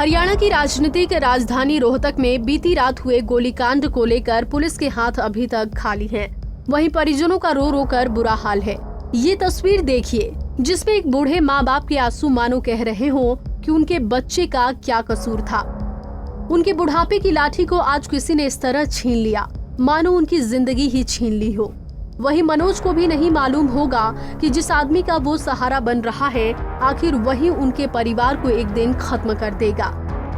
हरियाणा की राजनीतिक राजधानी रोहतक में बीती रात हुए गोलीकांड को लेकर पुलिस के हाथ अभी तक खाली हैं। वहीं परिजनों का रो रो कर बुरा हाल है। ये तस्वीर देखिए जिसमें एक बूढ़े माँ बाप के आंसू मानो कह रहे हों कि उनके बच्चे का क्या कसूर था। उनके बुढ़ापे की लाठी को आज किसी ने इस तरह छीन लिया मानो उनकी जिंदगी ही छीन ली हो। वहीं मनोज को भी नहीं मालूम होगा कि जिस आदमी का वो सहारा बन रहा है आखिर वही उनके परिवार को एक दिन खत्म कर देगा।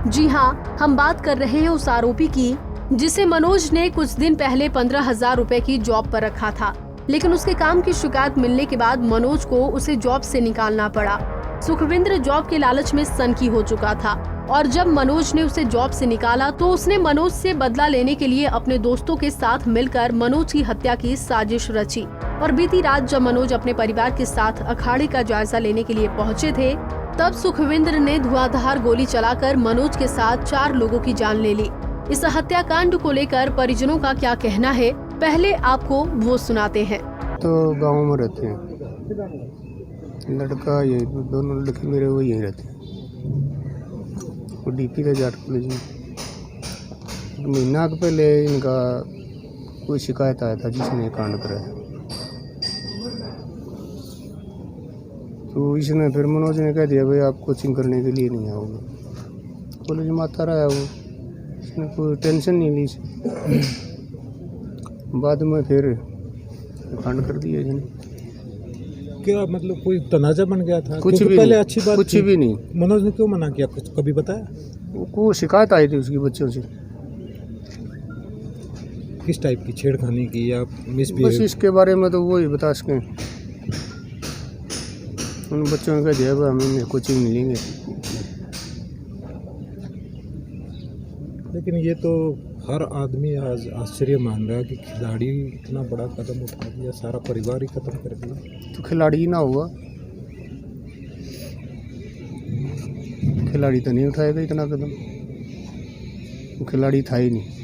जी हाँ, हम बात कर रहे हैं उस आरोपी की जिसे मनोज ने कुछ दिन पहले 15,000 रुपए की जॉब पर रखा था, लेकिन उसके काम की शिकायत मिलने के बाद मनोज को उसे जॉब से निकालना पड़ा। सुखविंद्र जॉब के लालच में सनकी हो चुका था और जब मनोज ने उसे जॉब से निकाला तो उसने मनोज से बदला लेने के लिए अपने दोस्तों के साथ मिलकर मनोज की हत्या की साजिश रची। और बीती रात जब मनोज अपने परिवार के साथ अखाड़े का जायजा लेने के लिए पहुंचे थे तब सुखविंद्र ने धुआंधार गोली चलाकर मनोज के साथ 4 लोगों की जान ले ली। इस हत्याकांड को लेकर परिजनों का क्या कहना है, पहले आपको वो सुनाते हैं। तो गाँव में रहते हैं, लड़का ये दोनों लड़के मेरे वो यहीं रहते हैं। वो डीपी का जाट कॉलेज में महीना के पहले इनका कोई शिकायत आया था जिसने कांड करा है। तो इसने फिर मनोज ने कह दिया भाई आप कोचिंग करने के लिए नहीं आओगे। कॉलेज में आता रहा वो, इसने कोई टेंशन नहीं ली। बाद में फिर कांड कर दिया इसने। क्या मतलब कोई तनाजा बन गया था? कुछ भी पहले नहीं, अच्छी बात कुछ थी। भी नहीं। मनोज ने क्यों मना किया, कुछ कभी बताया? वो शिकायत आई थी उसकी बच्चों से। किस टाइप की, छेड़खानी की या बस मिसबिहेव? इसके बारे में तो वो ही बता सकें। उन बच्चों ने कह दिया भाई हमें कोचिंग मिलेंगे। लेकिन ये तो हर आदमी आज आश्चर्य मान रहा है कि खिलाड़ी इतना बड़ा कदम उठा दिया, सारा परिवार ही खत्म कर दिया। तो खिलाड़ी ही ना हुआ, खिलाड़ी तो नहीं उठाएगा इतना कदम, वो खिलाड़ी था ही नहीं।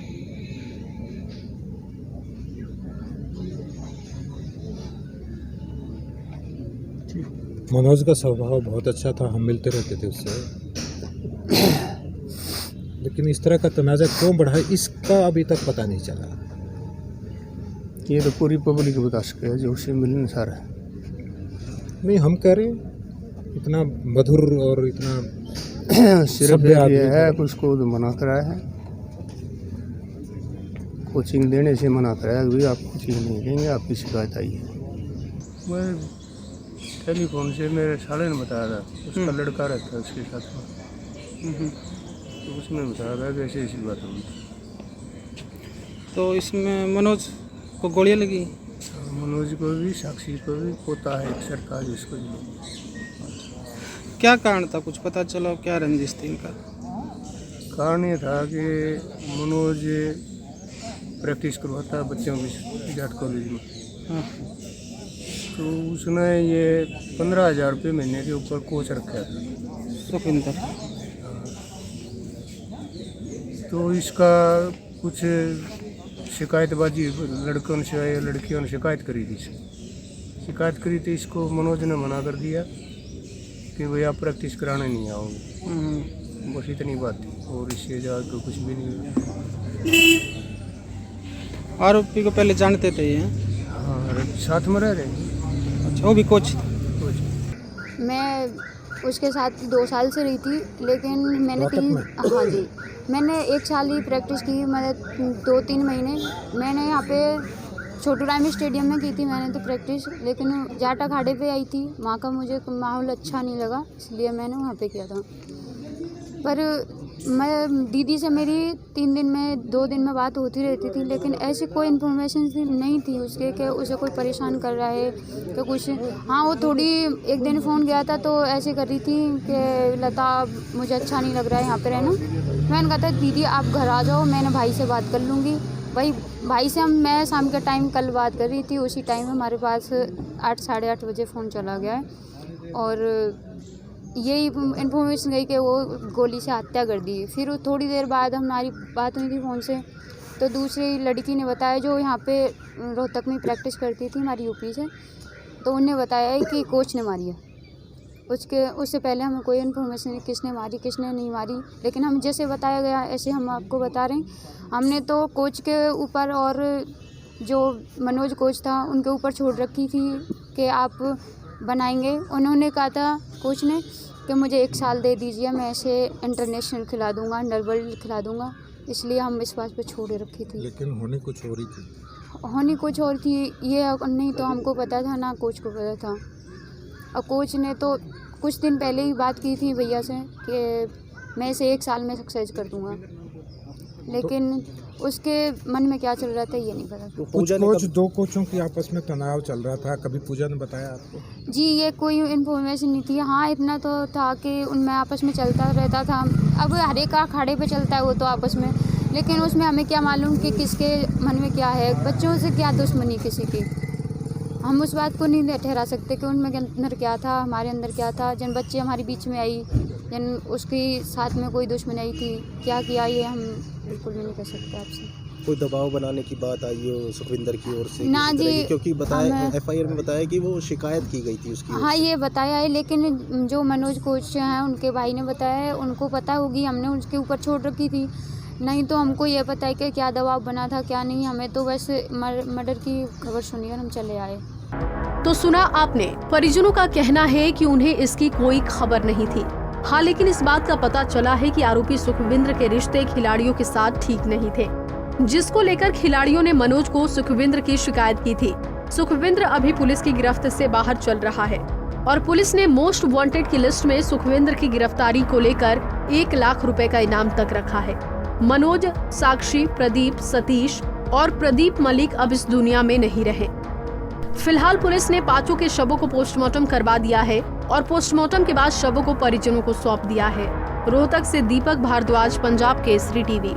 मनोज का स्वभाव बहुत अच्छा था, हम मिलते रहते थे उससे। लेकिन इस तरह का तनाजा क्यों बढ़ा है इसका अभी तक पता नहीं चला। ये तो पूरी पब्लिक बता सके जो उससे मिलने सारा है। नहीं, हम कह रहे हैं इतना मधुर और इतना सिर्फ ये है कि उसको तो मना कराया है, कोचिंग देने से मना कराया कि आप कोचिंग नहीं देंगे, आपकी शिकायत आई है। मैं टेलीफोन से मेरे साले ने बताया था, उसका लड़का रहता है उसके साथ में, तो उसने बताया था कि ऐसी बात हुई। तो इसमें मनोज को गोलियां लगी? मनोज को भी, साक्षी को भी, पोता है एक सरकार जिसको क्या कारण था, कुछ पता चला? क्या रंजिश थी इनका? कारण ये था कि मनोज प्रैक्टिस करवाता है बच्चों की जाट कॉलेज में। हाँ। तो उसने ये 15,000 रुपये महीने के ऊपर कोच रखा था सुखविंदर। तो इसका कुछ शिकायतबाजी लड़कों से या लड़कियों ने शिकायत करी थी इसको मनोज ने मना कर दिया कि भाई आप प्रैक्टिस कराने नहीं आओगे। बस इतनी बात थी और इससे ज़्यादा कुछ भी नहीं। आरोपी को पहले जानते थे ये? हाँ, साथ में रह रहे। अच्छा, वो भी कोच? मैं उसके साथ 2 साल से रही थी, लेकिन मैंने हाँ जी, मैंने 1 साल ही प्रैक्टिस की। मतलब 2-3 महीने मैंने यहाँ पे छोटू राम स्टेडियम में की थी मैंने तो प्रैक्टिस, लेकिन जाट अखाड़े पे आई थी। वहाँ का मुझे माहौल अच्छा नहीं लगा, इसलिए मैंने वहाँ पे किया था। पर मैं दीदी से मेरी 2 दिन में बात होती रहती थी, लेकिन ऐसी कोई इन्फॉर्मेशन नहीं थी उसके कि उसे कोई परेशान कर रहा है कि कुछ। हाँ, वो थोड़ी एक दिन फ़ोन गया था तो ऐसे कर रही थी कि लता मुझे अच्छा नहीं लग रहा है यहाँ पे रहना। मैंने कहा था दीदी आप घर आ जाओ, मैंने भाई से बात कर लूँगी। भाई से मैं शाम के टाइम कल बात कर रही थी, उसी टाइम हमारे पास 8 साढ़े 8 बजे फ़ोन चला गया है और यही इन्फॉर्मेशन गई कि वो गोली से हत्या कर दी। फिर थोड़ी देर बाद हमारी बात हुई थी फ़ोन से, तो दूसरी लड़की ने बताया जो यहाँ पे रोहतक में प्रैक्टिस करती थी हमारी यूपी से, तो उन्हें बताया है कि कोच ने मारी है। उससे पहले हमें कोई इन्फॉर्मेशन नहीं किसने मारी किसने नहीं मारी, लेकिन हम जैसे बताया गया ऐसे हम आपको बता रहे हैं। हमने तो कोच के ऊपर और जो मनोज कोच था उनके ऊपर छोड़ रखी थी कि आप बनाएंगे। उन्होंने कहा था कोच ने कि मुझे 1 साल दे दीजिए, मैं ऐसे इंटरनेशनल खिला दूंगा, अंडरवर्ल्ड खिला दूंगा, इसलिए हम इस बात पे छोड़ रखी थी। लेकिन होनी कुछ और ही थी। होनी कुछ और थी ये नहीं तो हमको पता था ना कोच को पता था। और कोच ने तो कुछ दिन पहले ही बात की थी भैया से कि मैं इसे 1 साल में सक्सेस कर दूंगा, लेकिन उसके मन में क्या चल रहा था ये नहीं पता। तो कुछ 2 कोचों की आपस में तनाव चल रहा था, कभी पूजा ने बताया आपको? जी ये कोई इन्फॉर्मेशन नहीं थी। हाँ इतना तो था कि उनमें आपस में चलता रहता था। अब हर एक अखाड़े पे चलता है वो तो आपस में, लेकिन उसमें हमें क्या मालूम कि किसके मन में क्या है, बच्चों से क्या दुश्मनी किसी की। हम उस बात को नहीं ठहरा सकते कि उनमें अंदर क्या था, हमारे अंदर क्या था। जिन बच्चे हमारे बीच में आई, जिन उसके साथ में कोई दुश्मनी आई थी, क्या किया ये हम बिल्कुल भी नहीं कह सकते आपसे। कोई दबाव बनाने की बात आई हो सुखविंदर की ओर से? ना जी, क्योंकि बताया FIR में बताया कि वो शिकायत की गई थी उसकी। हाँ ये बताया है, लेकिन जो मनोज कोच हैं उनके भाई ने बताया है, उनको पता होगी, हमने उसके ऊपर छोड़ रखी थी। नहीं तो हमको ये पता है कि क्या दबाव बना था क्या नहीं। हमें तो बस मर्डर की खबर सुनी और हम चले आए। तो सुना आपने, परिजनों का कहना है कि उन्हें इसकी कोई खबर नहीं थी। हाँ लेकिन इस बात का पता चला है कि आरोपी सुखविंद्र के रिश्ते खिलाड़ियों के साथ ठीक नहीं थे, जिसको लेकर खिलाड़ियों ने मनोज को सुखविंद्र की शिकायत की थी। सुखविंद्र अभी पुलिस की गिरफ्त से बाहर चल रहा है और पुलिस ने मोस्ट वांटेड की लिस्ट में सुखविंद्र की गिरफ्तारी को लेकर 1 लाख रुपए का इनाम तक रखा है। मनोज, साक्षी, प्रदीप, सतीश और प्रदीप मलिक अब इस दुनिया में नहीं रहे। फिलहाल पुलिस ने 5 के शवों को पोस्टमार्टम करवा दिया है और पोस्टमार्टम के बाद शवों को परिजनों को सौंप दिया है। रोहतक से दीपक भारद्वाज, पंजाब केसरी टीवी।